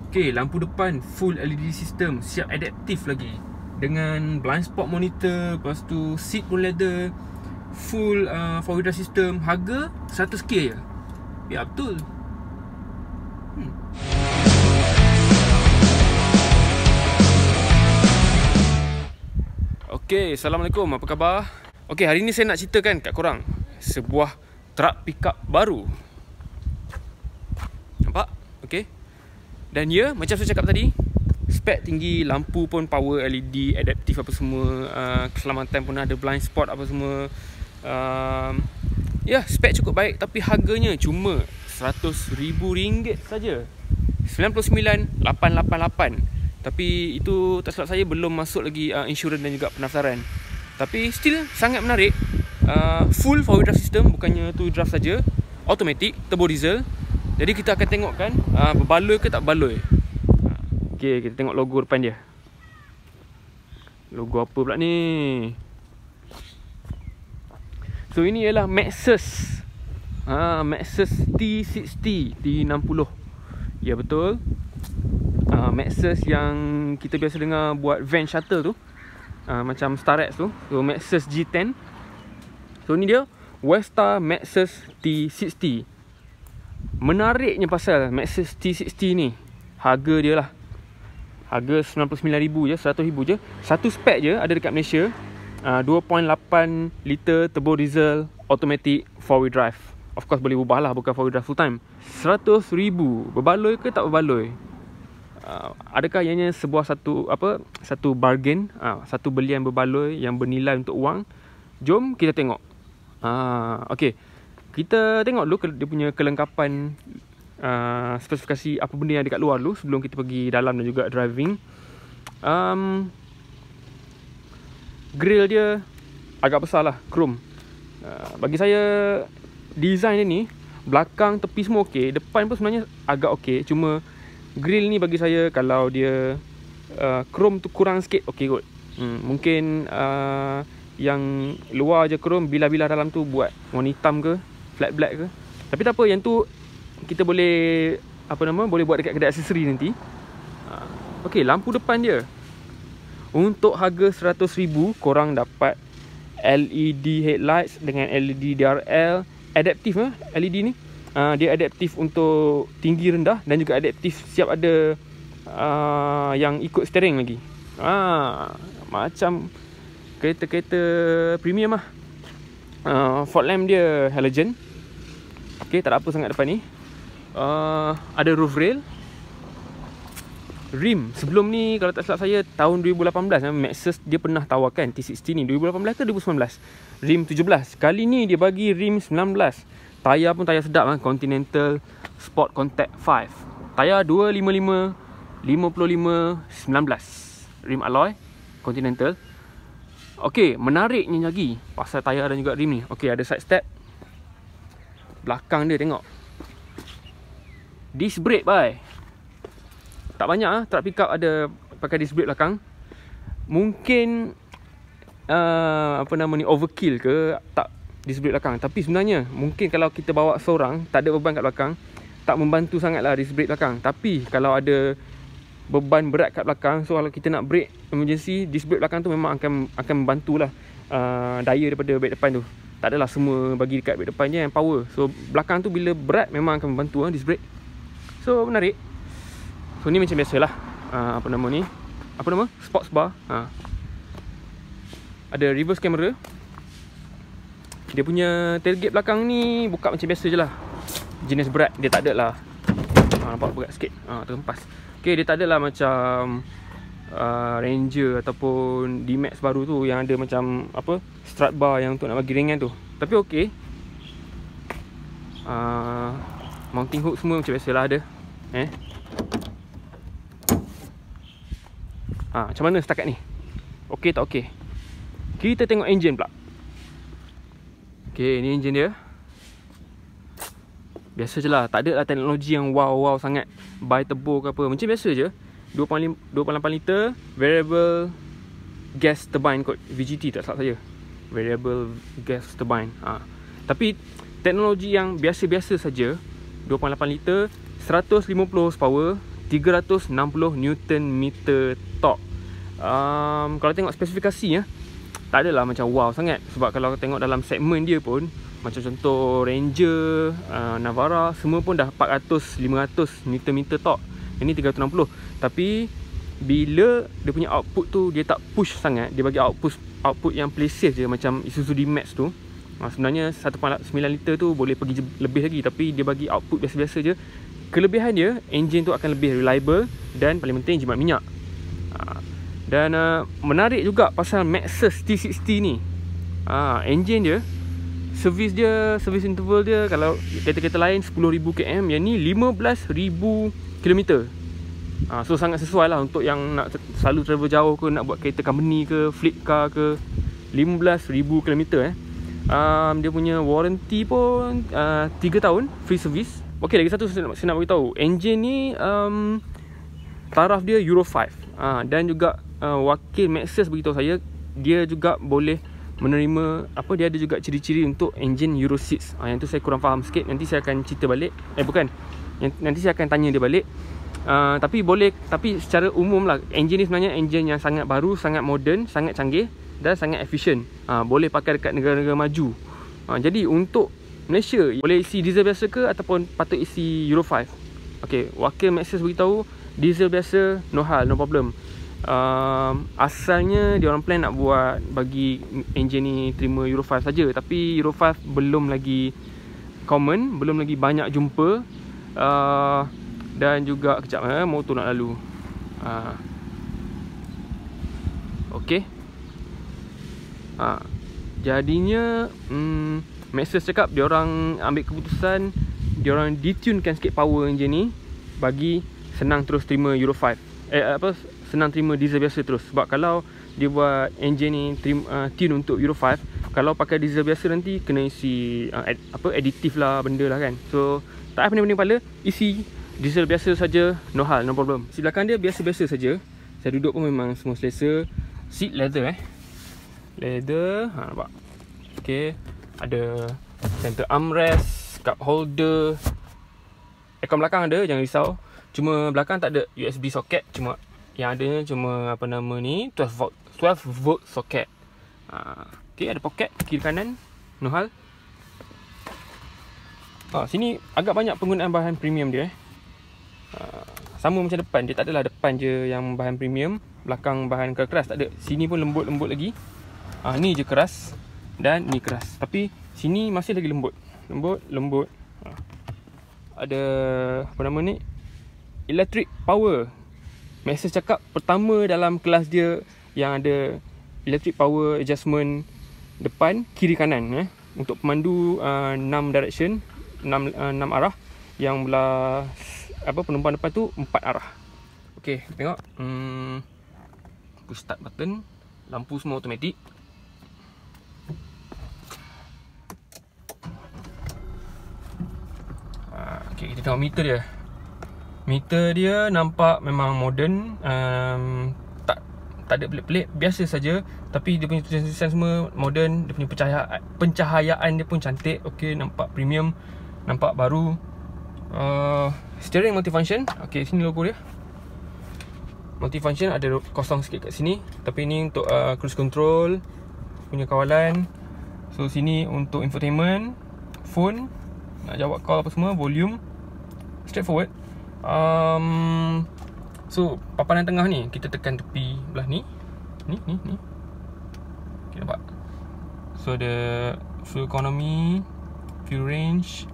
Okay, lampu depan full LED system, siap adaptif lagi, dengan blind spot monitor. Lepas tu seat pun leather, full four-wheel drive system. Harga 100k je. Ya betul. Okay, Assalamualaikum, apa khabar? Okay, hari ni saya nak ceritakan kat korang sebuah truck pickup baru. Nampak? Okay. Dan ya, macam saya cakap tadi, spek tinggi, lampu pun power LED, adaptif apa semua, keselamatan pun ada, blind spot apa semua. Ya, spek cukup baik, tapi harganya cuma RM100,000 saja. 99,888. Tapi itu tak silap saya belum masuk lagi insurans dan juga pendaftaran. Tapi still sangat menarik. Full four-wheel drive system, bukannya tu drive saja, automatic, turbo diesel. Jadi kita akan tengok kan berbaloi ke tak berbaloi. Okay, kita tengok logo depan dia. Logo apa pula ni? So ini ialah Maxus. Maxus T60 T60. Ya betul. Maxus yang kita biasa dengar buat van shuttle tu, macam Starex tu. So Maxus G10. So ni dia Westar Maxus T60. Menariknya pasal Maxus T60 ni, harga dia lah, harga RM99,000 je, RM100,000 je. Satu spek je ada dekat Malaysia. 2.8 liter turbo diesel automatic 4-wheel drive. Of course boleh ubah lah, bukan 4-wheel drive full time. RM100,000. Berbaloi ke tak berbaloi? Adakah ianya sebuah satu bargain, satu belian berbaloi yang bernilai untuk wang? Jom kita tengok. Okay, kita tengok dulu dia punya kelengkapan, spesifikasi apa benda yang ada kat luar dulu sebelum kita pergi dalam dan juga driving. Grill dia agak besar lah, chrome. Bagi saya design dia ni, belakang tepi semua okey, depan pun sebenarnya agak okey. Cuma grill ni bagi saya, kalau dia chrome tu kurang sikit okey kot. Mungkin yang luar je chrome, bilah-bilah dalam tu buat warna hitam ke flat black ke. Tapi tak apa, yang tu kita boleh boleh buat dekat kedai aksesori nanti. Okey, lampu depan dia. Untuk harga RM100,000 korang dapat LED headlights dengan LED DRL. Adaptif LED ni. Dia adaptif untuk tinggi rendah dan juga adaptif siap ada yang ikut steering lagi. Macam kereta-kereta premium lah. Fog lamp dia halogen. Okay, tak ada apa sangat depan ni. Ada roof rail. Rim sebelum ni, kalau tak silap saya, tahun 2018 Maxus dia pernah tawarkan T60 ni. 2018 ke 2019, rim 17. Kali ni dia bagi rim 19. Tayar pun tayar sedap, Continental Sport Contact 5. Tayar 255 55 19. Rim alloy Continental. Okey, menariknya lagi pasal tayar dan juga rim ni. Okey, ada side step. Belakang dia tengok, disc brake bye. Tak banyak truck pickup ada pakai disc brake belakang. Mungkin overkill ke tak disc brake belakang. Tapi sebenarnya mungkin kalau kita bawa seorang, tak ada beban kat belakang, tak membantu sangat lah disc brake belakang. Tapi kalau ada beban berat kat belakang, so kalau kita nak brake emergency, disc brake belakang tu memang akan membantulah daya daripada brake depan tu. Tak adalah semua bagi dekat brake depan je yang power. So belakang tu bila berat memang akan membantu disc brake. So menarik. So ni macam biasalah, sports bar. Ada reverse camera. Dia punya tailgate belakang ni buka macam biasa je lah. Jenis berat dia tak ada lah. Nampak berat sikit, terhempas. Okay, dia tak ada lah macam Ranger ataupun D-Max baru tu yang ada macam strut bar yang untuk nak bagi ringan tu. Tapi okey. Mounting hook semua macam biasalah ada. Macam mana setakat ni? Okey tak okey? Kita tengok enjin pula. Okey, ni enjin dia. Biasa je lah, tak ada lah teknologi yang wow sangat, buy turbo ke apa. Macam biasa je. 2.8 liter variable gas turbine kot, VGT tak salah saya. Variable gas turbine. Tapi teknologi yang biasa-biasa saja. 2.8 liter, 150 horsepower, 360 Newton meter torque. Kalau tengok spesifikasi ya, tak adalah macam wow sangat. Sebab kalau tengok dalam segmen dia pun, macam contoh Ranger, Navara, semua pun dah 400-500 Newton meter torque. Ini 360. Tapi bila dia punya output tu, dia tak push sangat. Dia bagi output yang play safe je, macam Isuzu D-Max tu. Sebenarnya 1.9 liter tu boleh pergi lebih lagi, tapi dia bagi output biasa-biasa je. Kelebihan dia, engine tu akan lebih reliable dan paling penting jimat minyak. Dan menarik juga pasal Maxus T60 ni. Engine dia, servis interval dia, kalau kereta-kereta lain 10,000 km, yang ni 15,000 km. So sangat sesuai lah untuk yang nak selalu travel jauh ke, nak buat kereta company ke, fleet car ke. 15,000 km dia punya warranty pun 3 tahun free service. Okey, lagi satu saya nak beritahu, engine ni taraf dia Euro 5. Dan juga wakil Maxus beritahu saya, dia juga boleh menerima dia ada juga ciri-ciri untuk engine Euro 6. Yang tu saya kurang faham sikit, nanti saya akan cerita balik. Nanti saya akan tanya dia balik. Tapi secara umum lah, engine ni sebenarnya engine yang sangat baru, sangat moden, sangat canggih dan sangat efisien. Boleh pakai dekat negara-negara maju. Jadi untuk Malaysia, boleh isi diesel biasa ke ataupun patut isi Euro 5? Okey, wakil Maxus beritahu diesel biasa, no hal, no problem. Asalnya diorang plan nak buat bagi engine ni terima Euro 5 saja, tapi Euro 5 belum lagi common, belum lagi banyak jumpa. Dan juga kejap, motor nak lalu. Okey. Jadinya Maxus cakap diorang ambil keputusan, diorang detunekan sikit power engine ni bagi senang terus terima Euro 5. Senang terima diesel biasa terus. Sebab kalau dia buat engine ni tune untuk Euro 5, kalau pakai diesel biasa nanti kena isi additif lah, benda lah kan. So tak payah pening-pening kepala, isi diesel biasa saja, no hal, no problem. Seat belakang dia biasa-biasa saja. Saya duduk pun memang semua selesa. Seat leather leather, nampak. Okey, ada center armrest, cup holder. Aircon belakang ada, jangan risau. Cuma belakang tak ada USB socket, cuma yang adanya cuma 12 volt socket. Okey, ada pocket kiri kanan, no hal. Sini agak banyak penggunaan bahan premium dia. Sama macam depan, dia tak adalah depan je yang bahan premium, belakang bahan keras, tak ada. Sini pun lembut-lembut lagi. Ni je keras dan ni keras, tapi sini masih lagi lembut. Ada electric power. Maxus cakap pertama dalam kelas dia yang ada electric power adjustment depan, kiri, kanan untuk pemandu 6 direction, 6 arah. Yang belah penumpang depan tu 4 arah. Okey, tengok. Push start button, lampu semua automatik. Okey, kita tengok meter dia. Meter dia nampak memang moden. Tak ada pelik-pelik, biasa saja. Tapi dia punya tulisan semua moden. Dia punya pencahayaan dia pun cantik. Okey, nampak premium, nampak baru. Steering multifunction. Okey, sini logo dia. Multifunction, ada kosong sikit kat sini. Tapi ni untuk cruise control punya kawalan. So sini untuk infotainment, phone, nak jawab call apa semua, volume. Straightforward. So paparan tengah ni, kita tekan tepi belah ni. Ni. Okay, nampak. So ada fuel economy, fuel range,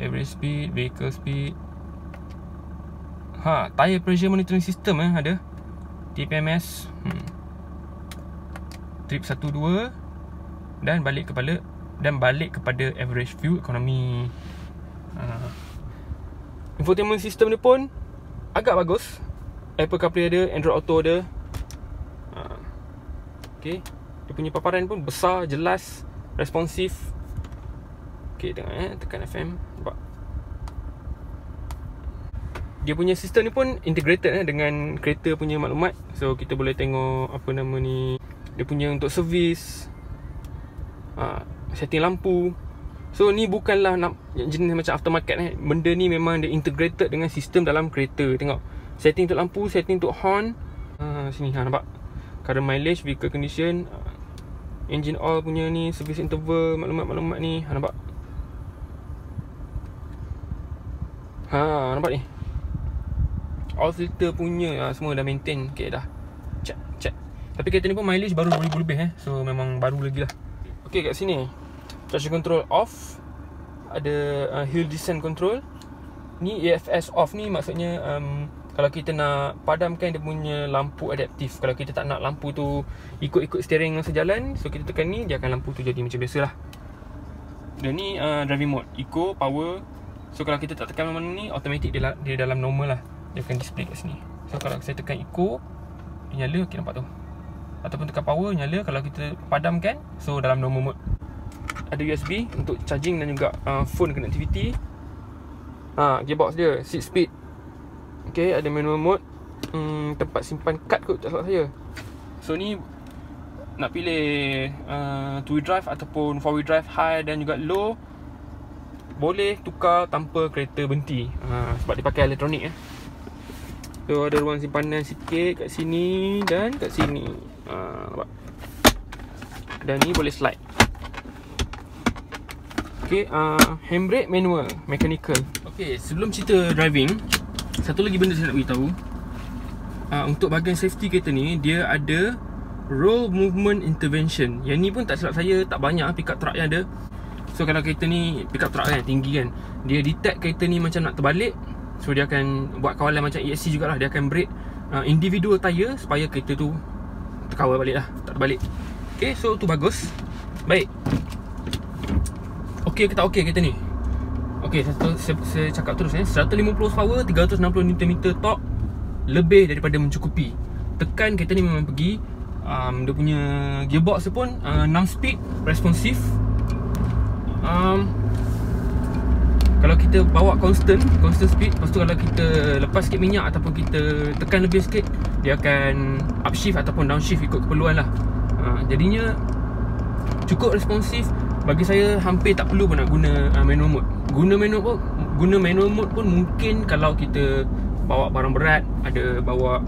average speed, vehicle speed. Tire pressure monitoring system ada. TPMS, trip 1-2 dan balik kepada average fuel economy. Infotainment system dia pun agak bagus. Apple CarPlay ada, Android Auto ada. Okay, dia punya paparan pun besar, jelas, responsif. Okay, tengok tekan FM, nampak. Dia punya sistem ni pun integrated dengan kereta punya maklumat. So kita boleh tengok dia punya untuk servis, setting lampu, So ni bukanlah nak jenis macam aftermarket Benda ni memang dia integrated dengan sistem dalam kereta. Tengok, setting untuk lampu, setting untuk horn. Sini nampak current mileage, vehicle condition, engine oil punya ni, service interval, maklumat-maklumat ni. Nampak? Nampak ni, oil filter punya semua dah maintain. Okay dah, check. Tapi kereta ni pun mileage baru 2000 lebih so memang baru lagi lah. Okay, kat sini traction control off. Ada hill descent control. Ni EFS off ni maksudnya kalau kita nak padamkan dia punya lampu adaptif. Kalau kita tak nak lampu tu ikut-ikut steering masa jalan, so kita tekan ni, dia akan lampu tu jadi macam biasa lah. Dan ni driving mode, eco, power. So kalau kita tak tekan mana ni, automatic dia dalam normal lah. Dia akan display kat sini. So kalau saya tekan eco, dia nyala, okay, nampak tu. Ataupun tekan power, nyala. Kalau kita padamkan, so dalam normal mode. Ada USB untuk charging dan juga phone connectivity. Gearbox dia 6 speed. Okay, ada manual mode. Tempat simpan kad kot, tak salah saya. So ni nak pilih 2-wheel drive ataupun 4-wheel drive, high dan juga low. Boleh tukar tanpa kereta berhenti, sebab dia pakai elektronik So ada ruang simpanan sikit kat sini dan kat sini. Nampak? Dan ni boleh slide. Okay, handbrake manual, mechanical. Okay, sebelum cerita driving, satu lagi benda saya nak beritahu. Untuk bahagian safety kereta ni, dia ada roll movement intervention. Yang ni pun tak silap saya tak banyak pickup truck yang ada. So kalau kereta ni pickup truck kan, tinggi kan, dia detect kereta ni macam nak terbalik, so dia akan buat kawalan macam ESC jugalah. Dia akan brake individual tire supaya kereta tu terkawal balik lah, tak terbalik. Okay, so tu bagus. Baik, okey ke tak okey kereta ni? Okey, saya cakap terus 150 horsepower, 360 Nm torque, lebih daripada mencukupi. Tekan kereta ni memang pergi. Dia punya gearbox tu pun 6 speed, responsif. Kalau kita bawa constant speed, lepas tu kalau kita lepas sikit minyak ataupun kita tekan lebih sikit, dia akan upshift ataupun downshift ikut keperluan lah. Jadinya cukup responsif. Bagi saya hampir tak perlu pun nak guna manual mode. Guna manual mode pun mungkin kalau kita bawa barang berat, ada bawa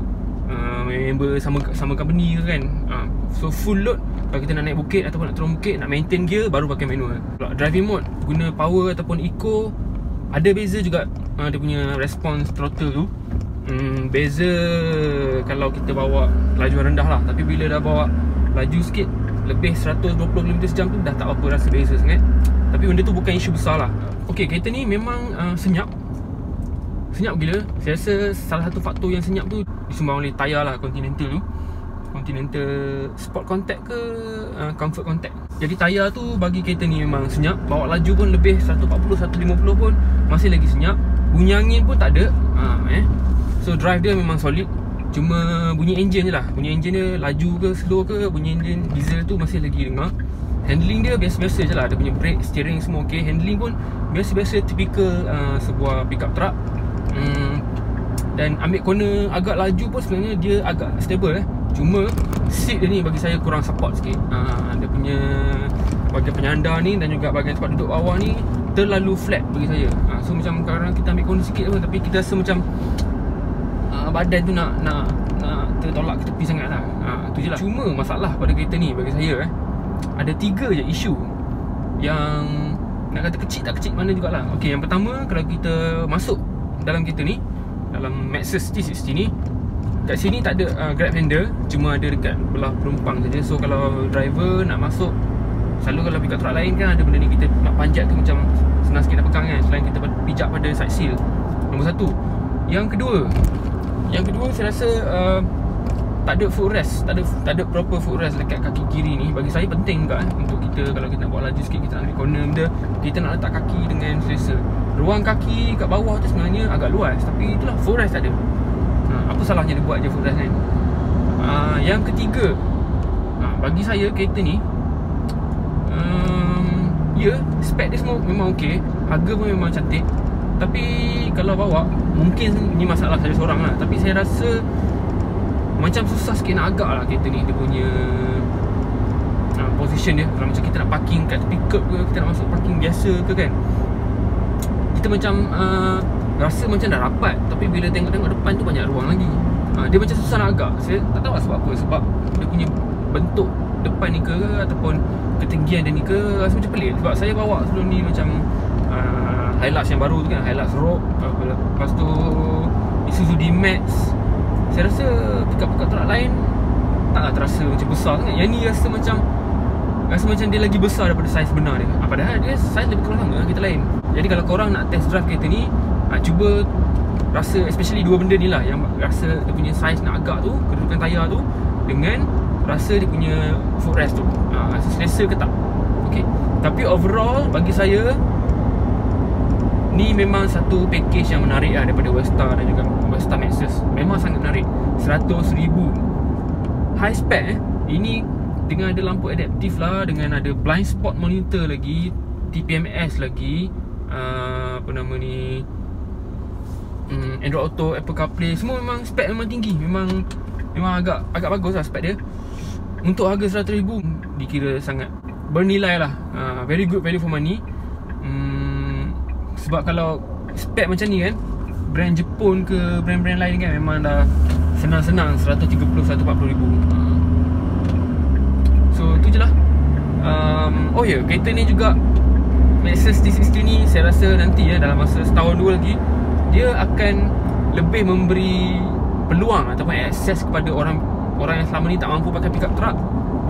member sama company kan. So full load, kalau kita nak naik bukit ataupun nak turun bukit, nak maintain gear, baru pakai manual. Kalau driving mode, guna power ataupun eco, ada beza juga dia punya response throttle tu. Beza kalau kita bawa laju rendah lah. Tapi bila dah bawa laju sikit, lebih 120 km sejam tu dah tak apa rasa beza sangat. Tapi benda tu bukan isu besar lah. Okay, kereta ni memang senyap. Senyap gila. Saya rasa salah satu faktor yang senyap tu disumbang oleh tayar lah, Continental tu. Continental Sport Contact ke Comfort Contact. Jadi tayar tu bagi kereta ni memang senyap. Bawa laju pun lebih 140-150 pun masih lagi senyap. Bunyi angin pun tak ada. So drive dia memang solid. Cuma bunyi enjin je lah. Bunyi enjin dia laju ke slow ke, bunyi enjin diesel tu masih lagi dengar. Handling dia biasa-biasa je lah. Dia punya brake, steering semua ok. Handling pun biasa-biasa, typical sebuah pickup truck. Dan ambil corner agak laju pun sebenarnya dia agak stable Cuma seat dia ni bagi saya kurang support sikit. Dia punya bahagian penyandar ni dan juga bahagian tempat duduk bawah ni terlalu flat bagi saya. So macam kadang kita ambil corner sikit pun, tapi kita rasa macam badan tu nak tertolak ke tepi sangat lah. Tu je lah. Cuma masalah pada kereta ni bagi saya ada 3 je isu yang nak kata kecil tak kecil mana jugalah. Okay, yang pertama, kalau kita masuk dalam kereta ni, dalam Maxus T60 ni, kat sini tak ada grab handle, cuma ada dekat belah penumpang saja. So kalau driver nak masuk, selalu kalau pickup truck lain kan ada benda ni, kita nak panjat tu macam senang sikit nak pegang kan, selain kita pijak pada side seal. Nombor 1. Yang kedua saya rasa tak ada footrest, tak ada proper footrest dekat kaki kiri ni. Bagi saya penting juga untuk kita, kalau kita nak buat laju sikit, kita nak ambil corner benda, kita nak letak kaki dengan selesa. Ruang kaki kat bawah tu sebenarnya agak luas, tapi itulah, footrest tak ada. Apa salahnya dia buat je footrest kan. Yang ketiga, bagi saya kereta ni ya, spek dia semua memang ok, harga pun memang cantik. Tapi kalau bawa, mungkin ni masalah saya seorang lah, tapi saya rasa macam susah sikit nak agak lah kereta ni. Dia punya position dia. Kalau macam kita nak parking kat tepi curb ke, kita nak masuk parking biasa ke kan, kita macam rasa macam dah rapat, tapi bila tengok-tengok depan tu banyak ruang lagi. Dia macam susah nak agak. Saya tak tahu sebab apa. Sebab dia punya bentuk depan ni ke, ataupun ketinggian dia ni ke, rasa macam pelik. Sebab saya bawa sebelum ni macam Hilux yang baru tu kan, Hilux Rogue, lepas tu Isuzu D-Max. Saya rasa pickup truck lain taklah terasa macam besar sangat. Yang ni rasa macam dia lagi besar daripada saiz benar dia. Padahal dia saiz lebih kurang sama dengan kita lain. Jadi kalau korang nak test drive kereta ni, cuba rasa, especially dua benda ni lah, yang rasa dia punya saiz nak agak tu, kedudukan tayar tu, dengan rasa dia punya footrest tu, rasa selesa ke tak. Okay. Tapi overall bagi saya, ni memang satu package yang menarik lah daripada Westar dan juga Westar Maxus. Memang sangat menarik. 100,000 high spec ini dengan ada lampu adaptif lah, dengan ada blind spot monitor lagi, TPMS lagi, apa nama ni, Android Auto, Apple CarPlay, semua memang spec memang tinggi. Memang agak bagus lah spec dia. Untuk harga 100,000 dikira sangat bernilai lah. Very good value for money. Sebab kalau spek macam ni kan, brand Jepun ke brand-brand lain kan, memang dah senang-senang 130-140,000. So tu je lah. Oh ya, kereta ni juga Maxus T60 ni, saya rasa nanti dalam masa setahun dua lagi, dia akan lebih memberi peluang ataupun akses kepada orang yang selama ni tak mampu pakai pickup truck,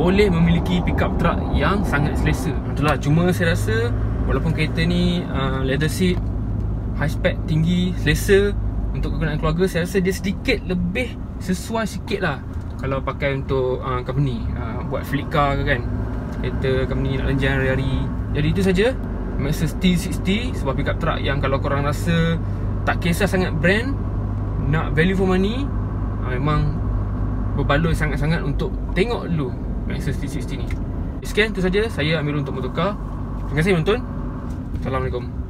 boleh memiliki pickup truck yang sangat selesa. Itulah, cuma saya rasa walaupun kereta ni leather seat, high spec, tinggi, selesa untuk kegunaan keluarga, saya rasa dia sedikit lebih sesuai sikit lah kalau pakai untuk company, buat fleet car ke kan, kereta company nak lenjan hari-hari. Jadi itu saja Maxus T60, sebuah pickup truck yang kalau korang rasa tak kisah sangat brand, nak value for money, memang berbaloi sangat-sangat untuk tengok dulu Maxus T60 ni. Sekian, itu saja saya Amirul untuk Motorcar. Terima kasih menonton. Assalamualaikum.